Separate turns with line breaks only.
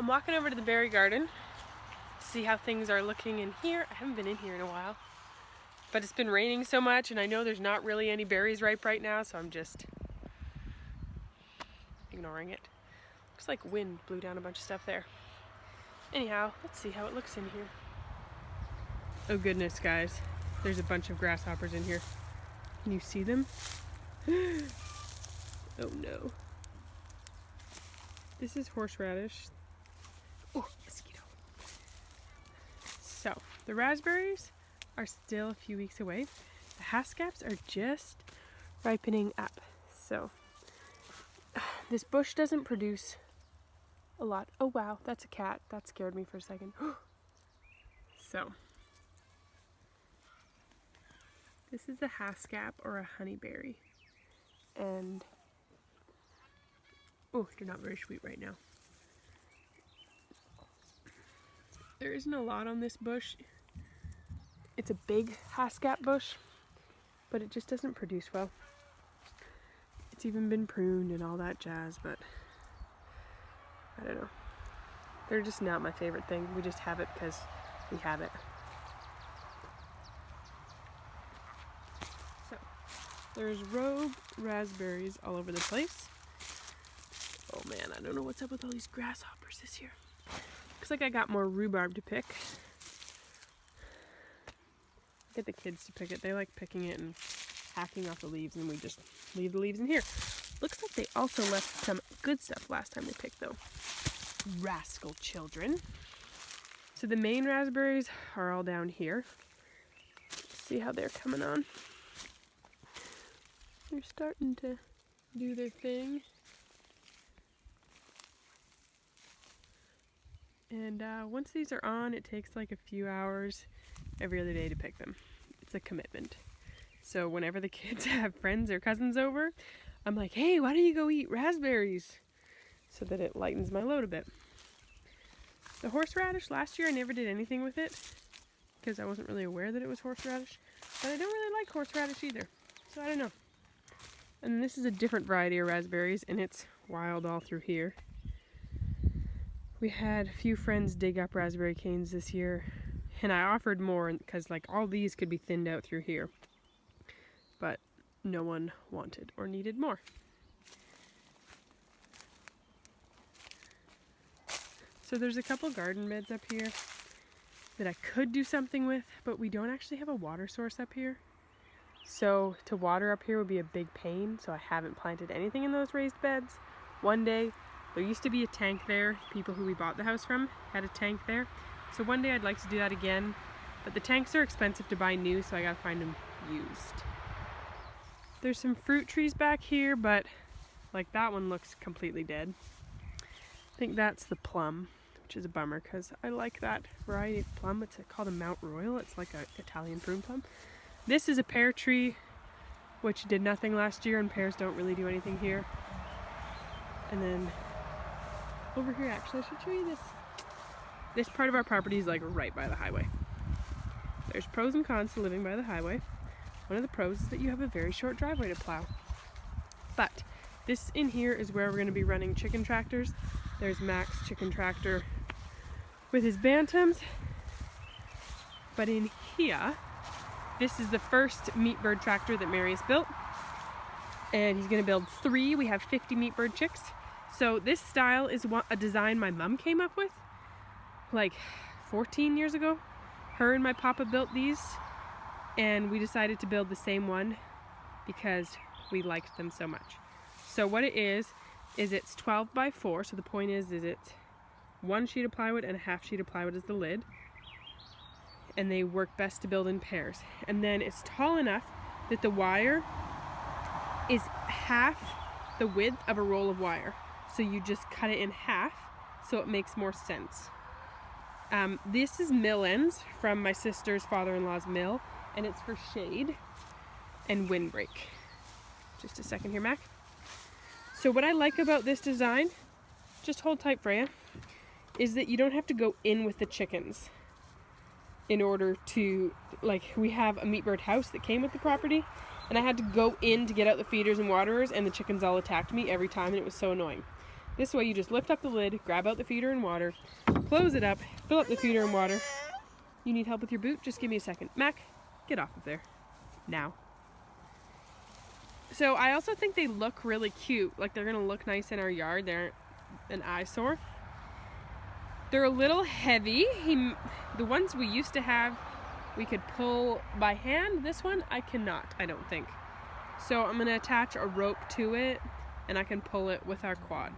I'm walking over to the berry garden to see how things are looking in here. I haven't been in here in a while, but it's been raining so much and I know there's not really any berries ripe right now, so I'm just ignoring it. Looks like wind blew down a bunch of stuff there. Anyhow, let's see how it looks in here. Oh goodness, guys. There's a bunch of grasshoppers in here. Can you see them? Oh no. This is horseradish. Oh, mosquito. So, the raspberries are still a few weeks away. The haskaps are just ripening up. So, this bush doesn't produce a lot. Oh wow, that's a cat. That scared me for a second. So, this is the haskap or a honeyberry. And, oh, you're not very sweet right now. There isn't a lot on this bush. It's a big haskap bush, but it just doesn't produce well. It's even been pruned and all that jazz, but I don't know. They're just not my favorite thing. We just have it because we have it. So, there's rogue raspberries all over the place. Oh man, I don't know what's up with all these grasshoppers this year. Looks like I got more rhubarb to pick. Get the kids to pick it. They like picking it and hacking off the leaves, and we just leave the leaves in here. Looks like they also left some good stuff last time they picked, though. Rascal children. So the main raspberries are all down here. Let's see how they're coming on. They're starting to do their thing. And once these are on, it takes like a few hours every other day to pick them. It's a commitment. So whenever the kids have friends or cousins over, I'm like, hey, why don't you go eat raspberries? So that it lightens my load a bit. The horseradish, last year I never did anything with it because I wasn't really aware that it was horseradish. But I don't really like horseradish either. So I don't know. And this is a different variety of raspberries, and it's wild all through here. We had a few friends dig up raspberry canes this year, and I offered more because like all these could be thinned out through here. But no one wanted or needed more. So there's a couple garden beds up here that I could do something with, but we don't actually have a water source up here. So to water up here would be a big pain, so I haven't planted anything in those raised beds. One day, there used to be a tank there. People who we bought the house from had a tank there. So one day I'd like to do that again, but the tanks are expensive to buy new, so I gotta find them used. There's some fruit trees back here, but like that one looks completely dead. I think that's the plum, which is a bummer because I like that variety of plum. It's called a Mount Royal. It's like an Italian prune plum. This is a pear tree, which did nothing last year, and pears don't really do anything here. And then over here, actually, I should show you this. This part of our property is like right by the highway. There's pros and cons to living by the highway. One of the pros is that you have a very short driveway to plow. But this in here is where we're going to be running chicken tractors. There's Max chicken tractor with his bantams. But in here, this is the first meat bird tractor that Marius built. And he's going to build 3. We have 50 meat bird chicks. So this style is a design my mom came up with like 14 years ago. Her and my papa built these, and we decided to build the same one because we liked them so much. So what it is it's 12 by 4. So the point is it's 1 sheet of plywood and a half sheet of plywood as the lid. And they work best to build in pairs. And then it's tall enough that the wire is half the width of a roll of wire. So you just cut it in half so it makes more sense. This is mill ends from my sister's father-in-law's mill, and it's for shade and windbreak. Just a second here, Mac. So what I like about this design, just hold tight, Freya, is that you don't have to go in with the chickens in order to, like, we have a meat bird house that came with the property, and I had to go in to get out the feeders and waterers, and the chickens all attacked me every time, and it was so annoying. This way you just lift up the lid, grab out the feeder and water, close it up, fill up the feeder and water. You need help with your boot? Just give me a second. Mac, get off of there. Now. So I also think they look really cute. Like they're gonna look nice in our yard. They aren't an eyesore. They're a little heavy. The ones we used to have, we could pull by hand. This one, I cannot, I don't think. So I'm gonna attach a rope to it and I can pull it with our quad.